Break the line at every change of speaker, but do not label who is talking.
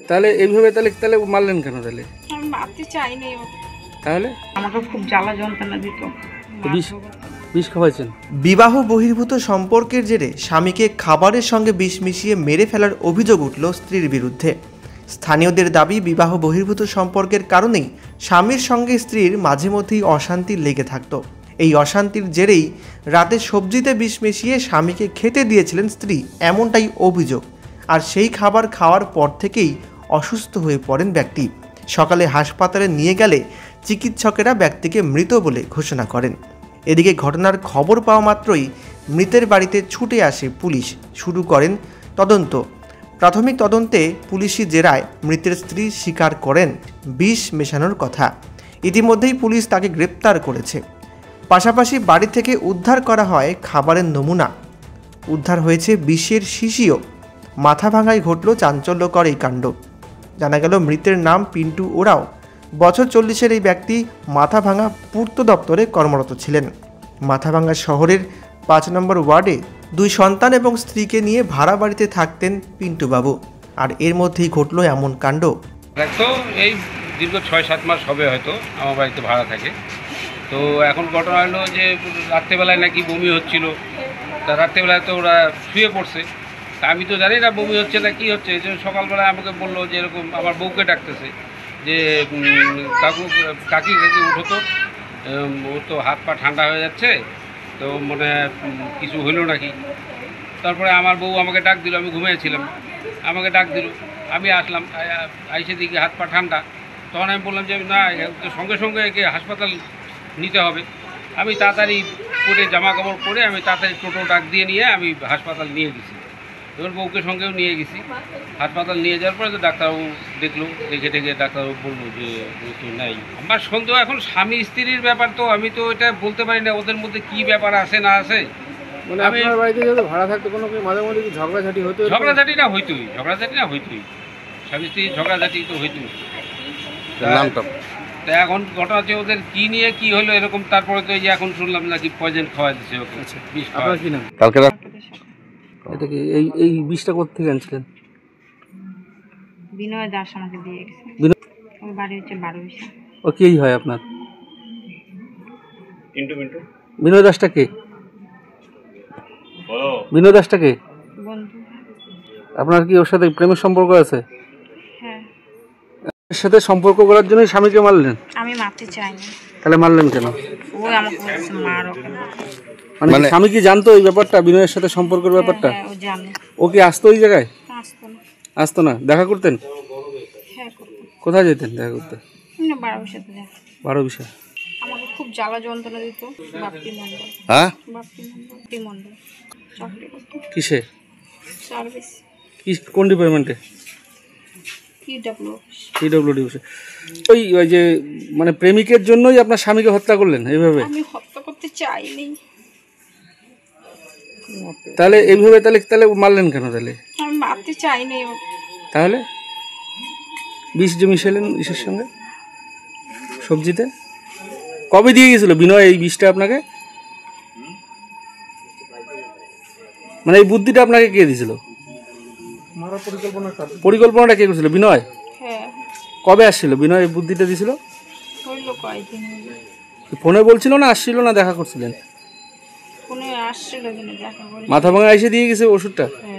তাহলে এইভাবে তাহলে তাহলে মারলেন কেন? তাহলে
আমি মারতে চাইনি।
তাহলে
আমাকে খুব জ্বালা যন্ত্রণা দিত।
বিষ খাওয়াইছেন?
বিবাহ বহির্ভূত সম্পর্কের জেরে স্বামীকে খাবারের সঙ্গে বিষ মিশিয়ে মেরে ফেলার অভিযোগ উঠল স্ত্রীর বিরুদ্ধে। স্থানীয়দের দাবি, বিবাহ বহির্ভূত সম্পর্কের কারণেই স্বামীর সঙ্গে স্ত্রীর মাঝে মধ্যেই অশান্তি লেগে থাকত। এই অশান্তির জেরেই রাতে সবজিতে বিষ মিশিয়ে স্বামীকে খেতে দিয়েছিলেন স্ত্রী, এমনটাই অভিযোগ। আর সেই খাবার খাওয়ার পর থেকেই অসুস্থ হয়ে পড়েন ব্যক্তি। সকালে হাসপাতালে নিয়ে গেলে চিকিৎসকেরা ব্যক্তিকে মৃত বলে ঘোষণা করেন। এদিকে ঘটনার খবর পাওয়া মাত্রই মৃতের বাড়িতে ছুটে আসে পুলিশ, শুরু করেন তদন্ত। প্রাথমিক তদন্তে পুলিশি জেরায় মৃতের স্ত্রী স্বীকার করেন বিষ মেশানোর কথা। ইতিমধ্যেই পুলিশ তাকে গ্রেপ্তার করেছে। পাশাপাশি বাড়ি থেকে উদ্ধার করা হয় খাবারের নমুনা, উদ্ধার হয়েছে বিষের শিশিও। মাথাভাঙায় ঘটল চাঞ্চল্যকর এই কাণ্ড। জানা গেল মৃতের নাম পিন্টু ওরাও। বছর 40-এর এই ব্যক্তি মাথাভাঙা পূর্ত দপ্তরে কর্মরত ছিলেন। মাথাভাঙা শহরের 5 নম্বর ওয়ার্ডে 2 সন্তান এবং স্ত্রীকে নিয়ে ভাড়া বাড়িতে থাকতেন পিন্টুবাবু। আর এর মধ্যেই ঘটল এমন কাণ্ড।
তো এই দীর্ঘ 6-7 মাস হবে হয়তো আমার বাড়িতে ভাড়া থাকে। তো এখন ঘটনা হলো যে রাত্রেবেলায় নাকি বমি হচ্ছিল। তা রাত্রেবেলায় তো ওরা শুয়ে পড়ছে। তা আমি তো জানি না বমি হচ্ছে না কী হচ্ছে। যে সকালবেলায় আমাকে বললো যে এরকম, আমার বউকে ডাকতেছে যে কাকি উঠো তো, ওর তো হাত পা ঠান্ডা হয়ে যাচ্ছে, তো মনে কিছু হইলো নাকি। তারপরে আমার বউ আমাকে ডাক দিল, আমি ঘুমিয়েছিলাম, আমাকে ডাক দিল, আমি আসলাম, আইসে দিকে হাত পা ঠান্ডা। তখন আমি বললাম যে না, সঙ্গে সঙ্গে একে হাসপাতাল নিতে হবে। আমি তাড়াতাড়ি পরে জামা কাপড় পরে আমি তাড়াতাড়ি টোটো ডাক দিয়ে নিয়ে আমি হাসপাতাল নিয়ে গেছি। এবার বউকে সঙ্গেও নিয়ে গেছি। হাসপাতাল নিয়ে যাওয়ার পরে তো ডাক্তারবাবু দেখলো, দেখে ডাক্তারবাবু বললো যে তো নাই। আমার সন্দেহ এখন স্বামী স্ত্রীর ব্যাপার, তো আমি তো এটা বলতে পারি না ওদের মধ্যে কী ব্যাপার আছে না আছে।
মানে আপনার বাড়িতে যদি ভাড়া থাকতো কোনো মাঝে মধ্যে কি ঝগড়াঝাটি হতো?
ঝগড়াঝাটি না হইতোই, স্বামী স্ত্রীর ঝগড়াঝাটি তো হইতোই। তা এখন ঘটনা হচ্ছে ওদের কি নিয়ে কি হলো এরকম। তারপরে তো এই যে এখন শুনলাম নাকি পয়জন খাওয়া দিচ্ছে ওকে। বিষ খাওয়া।
আপনার কি নাম? কালকে এটা কি এই বিষটা কোথা থেকে আনছিলেন?
বিনয় দাস আমাকে দিয়ে গেছে। ওর বাড়ি হচ্ছে 12
ও কি হয় আপনার? বিনয় দাসটা কে? বিনয় দাসটা কে?
বন্ধু।
আপনার কি ওর সাথে প্রেমের সম্পর্ক আছে?
হ্যাঁ।
এর সাথে সম্পর্ক করার জন্য স্বামীকে মারলেন?
আমি মারতে চাইনি।
তাহলে মারলেন কেন?
ও আমাকে বলেছে মার ওকে।
মানে স্বামী কি জানতো এই ব্যাপারটা, বিনয়ের সাথে সম্পর্কের ব্যাপারটা?
হ্যাঁ, ও জানে।
ও কি আসতো ওই জায়গায়?
আসতো না।
আসতো না? দেখা করতেন?
হ্যাঁ, করতো।
কোথায় যেতেন দেখা করতে?
12 সাথে যায়।
12
আমাকে খুব জ্বালা যন্ত্রণা দিত। বাপ্পি মন্ডল।
হ্যাঁ,
বাপ্পি মন্ডল চাকরি করতো।
কিসে?
সার্ভিস।
কি কোন ডিপার্টমেন্টে?
পিডব্লিউডি।
ওই যে মানে প্রেমিকের জন্যই আপনার স্বামীকে হত্যা করলেন এইভাবে?
আমি হত্যা করতে চাইনি।
তাহলে এইভাবে তাহলে মারলেন কেন? তাহলে
আমি মারতে চাইনি।
তাহলে বিষ যে মিশালেন ইসের সঙ্গে সবজিতে, কবে দিয়ে গেছিল বিনয় এই বিষটা আপনাকে? মানে এই বুদ্ধিটা আপনাকে কে দিয়েছিল? পরিকল্পনাটা কে করেছিল? বিনয়?
হ্যাঁ।
কবে আসছিল বিনয় এই বুদ্ধিটা দিয়েছিল?
হইলো কয়েকদিন হলো।
ফোনে বলছিল না আসছিল না দেখা করছিলেন?
ফোনে আসছিল, দেখা করে
মাথা ভাঙা এসে দিয়ে গেছে ওষুধটা?
হ্যাঁ।